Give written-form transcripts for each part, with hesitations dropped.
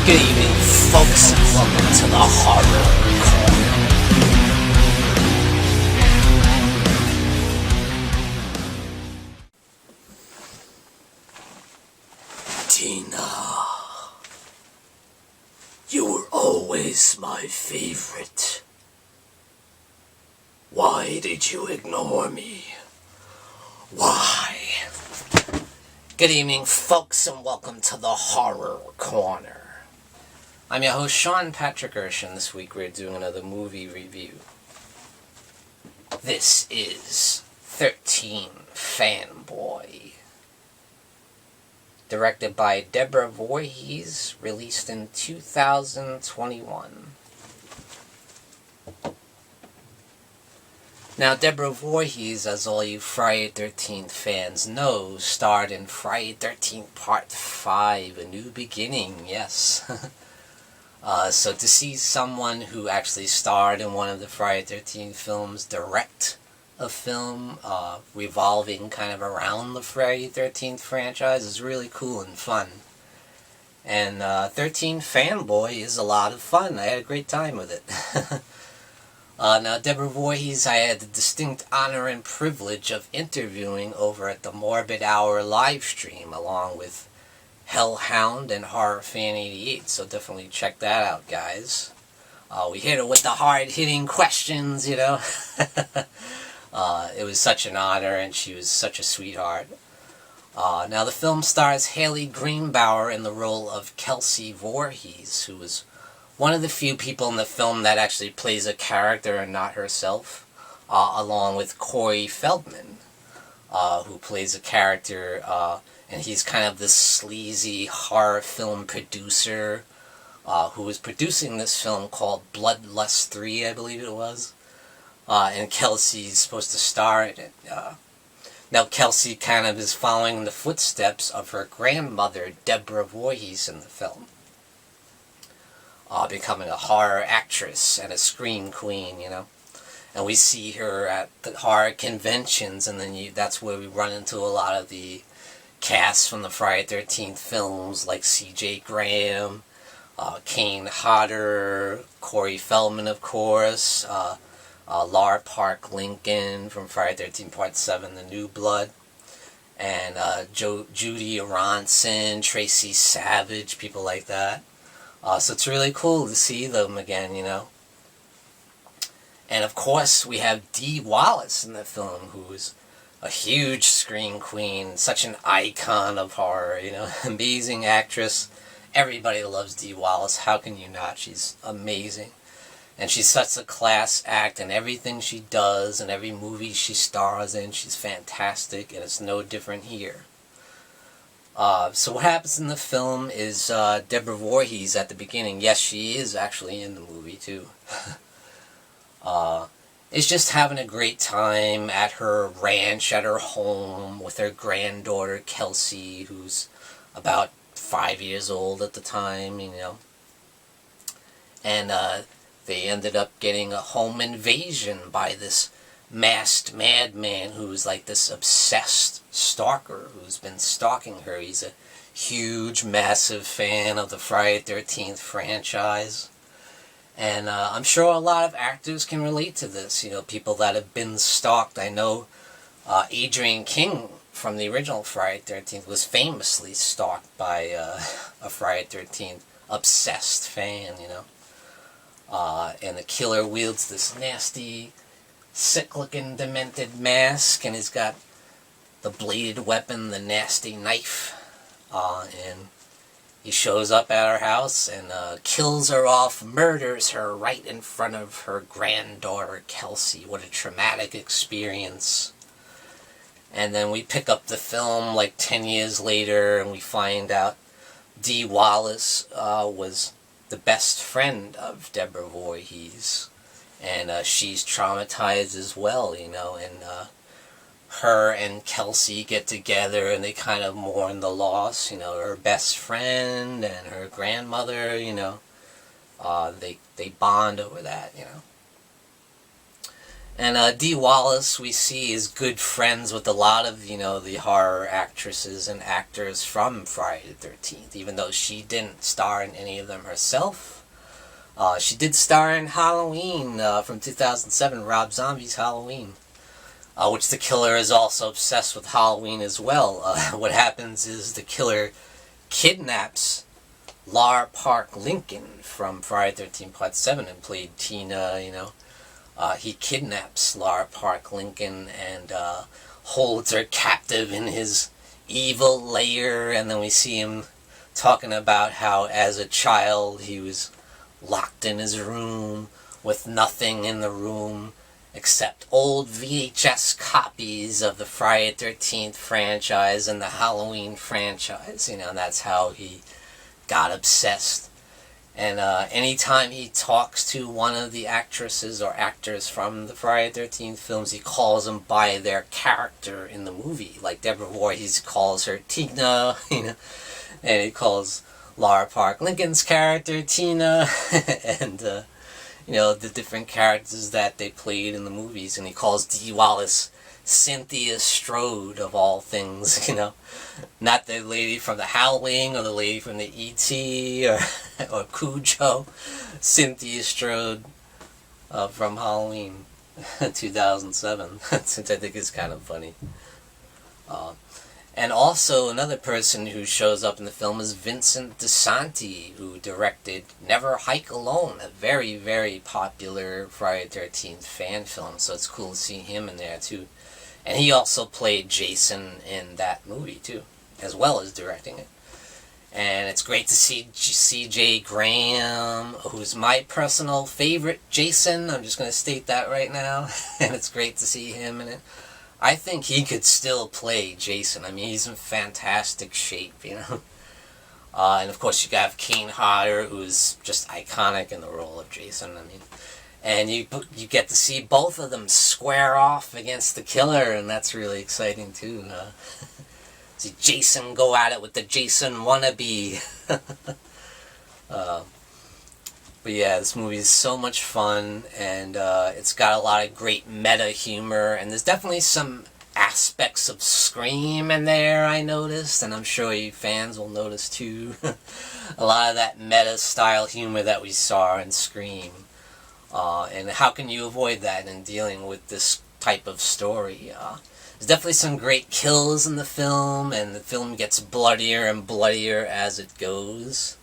Good evening, folks, and welcome to the Horror Corner. Tina, you were always my favorite. Why did you ignore me? Why? Good evening, folks, and welcome to the Horror Corner. I'm your host, Sean Erschen. This week we're doing another movie review. This is 13 Fanboy. Directed by Deborah Voorhees, released in 2021. Now, Deborah Voorhees, as all you Friday 13th fans know, starred in Friday 13th Part 5, A New Beginning, yes. So to see someone who actually starred in one of the Friday 13th films direct a film revolving kind of around the Friday 13th franchise is really cool and fun. And 13 Fanboy is a lot of fun. I had a great time with it. Now, Deborah Voorhees, I had the distinct honor and privilege of interviewing over at the Morbid Hour live stream, along with Hellhound and Horror Fan 88, so definitely check that out, guys. We hit her with the hard-hitting questions, you know. It was such an honor, and she was such a sweetheart. Now, the film stars Haley Greenbauer in the role of Kelsey Voorhees, who was one of the few people in the film that actually plays a character and not herself, along with Corey Feldman, who plays a character, and he's kind of this sleazy horror film producer who was producing this film called Bloodlust 3, I believe it was. And Kelsey's supposed to star in it. Now, Kelsey kind of is following in the footsteps of her grandmother, Deborah Voorhees, in the film. Becoming a horror actress and a scream queen, you know. And we see her at the horror conventions, and then that's where we run into a lot of the cast from the Friday 13th films, like C.J. Graham, Kane Hodder, Corey Feldman, of course, Lar Park Lincoln from Friday 13th Part 7, The New Blood, and Judy Aronson, Tracy Savage, people like that. So it's really cool to see them again, you know. And of course, we have Dee Wallace in the film, who's a huge screen queen, such an icon of horror, you know, amazing actress. Everybody loves Dee Wallace. How can you not? She's amazing. And she's such a class act in everything she does and every movie she stars in. She's fantastic, and it's no different here. So what happens in the film is Deborah Voorhees at the beginning, yes, she is actually in the movie too, is just having a great time at her ranch, at her home, with her granddaughter Kelsey, who's about 5 years old at the time, you know. And they ended up getting a home invasion by this masked madman who's like this obsessed stalker who's been stalking her. He's a huge, massive fan of the Friday 13th franchise. And I'm sure a lot of actors can relate to this, you know, people that have been stalked. I know Adrienne King from the original Friday 13th was famously stalked by a Friday 13th obsessed fan, you know. And the killer wields this nasty, sick-looking, demented mask, and he's got the bladed weapon, the nasty knife, and he shows up at her house and kills her off, murders her right in front of her granddaughter, Kelsey. What a traumatic experience. And then we pick up the film like 10 years later, and we find out Dee Wallace was the best friend of Deborah Voorhees. And she's traumatized as well, you know, and her and Kelsey get together and they kind of mourn the loss, you know, her best friend and her grandmother, you know, they bond over that, you know. And Dee Wallace, we see, is good friends with a lot of, the horror actresses and actors from Friday the 13th, even though she didn't star in any of them herself. She did star in Halloween from 2007, Rob Zombie's Halloween, which the killer is also obsessed with Halloween as well. What happens is the killer kidnaps Lar Park Lincoln from Friday the 13th Part 7 and played Tina, he kidnaps Lar Park Lincoln and holds her captive in his evil lair, and then we see him talking about how as a child he was locked in his room with nothing in the room except old VHS copies of the Friday the 13th franchise and the Halloween franchise, and that's how he got obsessed. And anytime he talks to one of the actresses or actors from the Friday the 13th films, he calls them by their character in the movie. Like Deborah Voorhees calls her Tina, and he calls Lara Park Lincoln's character Tina, and the different characters that they played in the movies. And he calls Dee Wallace Cynthia Strode, of all things, not the lady from the Howling or the lady from the E.T. or Cujo. Cynthia Strode from Halloween 2007, which I think is kind of funny. And also another person who shows up in the film is Vincent DiSanti, who directed Never Hike Alone, a very, very popular Friday the 13th fan film, so it's cool to see him in there too. And he also played Jason in that movie too, as well as directing it. And it's great to see C.J. Graham, who's my personal favorite Jason. I'm just going to state that right now. And it's great to see him in it. I think he could still play Jason. I mean, he's in fantastic shape, And of course, you have Kane Hodder, who's just iconic in the role of Jason. I mean, and you get to see both of them square off against the killer, and that's really exciting too. See Jason go at it with the Jason wannabe. But yeah, this movie is so much fun, and it's got a lot of great meta humor, and there's definitely some aspects of Scream in there, I noticed, and I'm sure you fans will notice too. A lot of that meta style humor that we saw in Scream. And how can you avoid that in dealing with this type of story? There's definitely some great kills in the film, and the film gets bloodier and bloodier as it goes.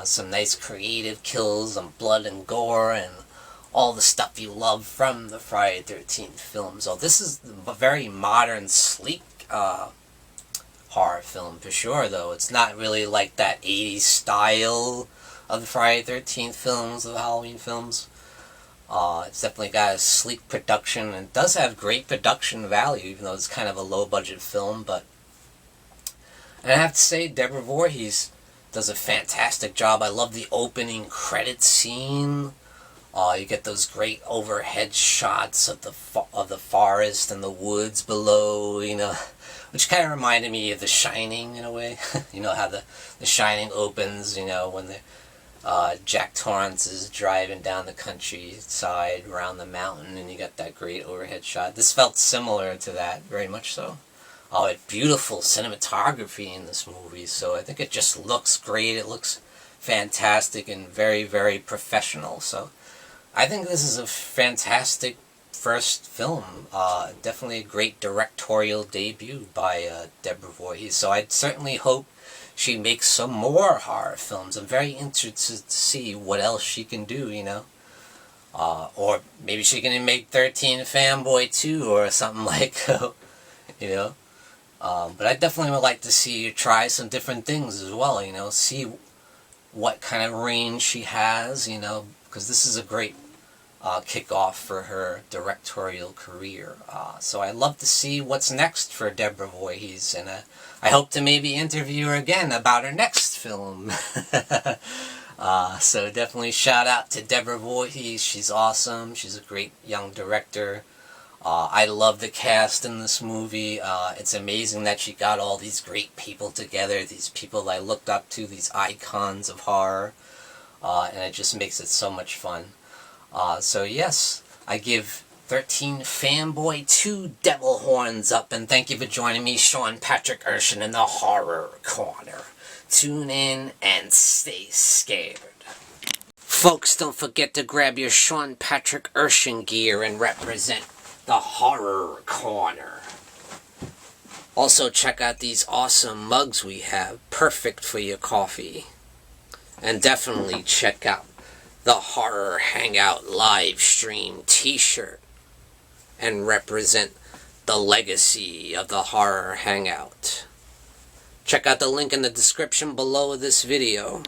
Some nice creative kills and blood and gore and all the stuff you love from the Friday the 13th films. So this is a very modern, sleek horror film for sure, though. It's not really like that 80s style of the Friday the 13th films, of the Halloween films. It's definitely got a sleek production, and it does have great production value, even though it's kind of a low-budget film. And I have to say, Deborah Voorhees does a fantastic job. I love the opening credit scene. You get those great overhead shots of the forest and the woods below, which kind of reminded me of The Shining in a way. How the Shining opens, when Jack Torrance is driving down the countryside around the mountain, and you got that great overhead shot. This felt similar to that, very much so. It's beautiful cinematography in this movie, so I think it just looks great. It looks fantastic and very, very professional. So I think this is a fantastic first film. Definitely a great directorial debut by Deborah Voorhees. So I certainly hope she makes some more horror films. I'm very interested to see what else she can do, or maybe she can make 13 Fanboy 2 or something like that, But I definitely would like to see her try some different things as well, see what kind of range she has, because this is a great kickoff for her directorial career. So I'd love to see what's next for Deborah Voorhees, and I hope to maybe interview her again about her next film. So definitely shout out to Deborah Voorhees. She's awesome. She's a great young director. I love the cast in this movie. It's amazing that she got all these great people together, these people I looked up to, these icons of horror, and it just makes it so much fun. So yes, I give 13 Fanboy, 2 Devil Horns up, and thank you for joining me, Sean Patrick Erschen, in the Horror Corner. Tune in and stay scared. Folks, don't forget to grab your Sean Patrick Erschen gear and represent the Horror Corner. Also, check out these awesome mugs we have, perfect for your coffee. And definitely check out the Horror Hangout live stream t-shirt and represent the legacy of the Horror Hangout. Check out the link in the description below this video.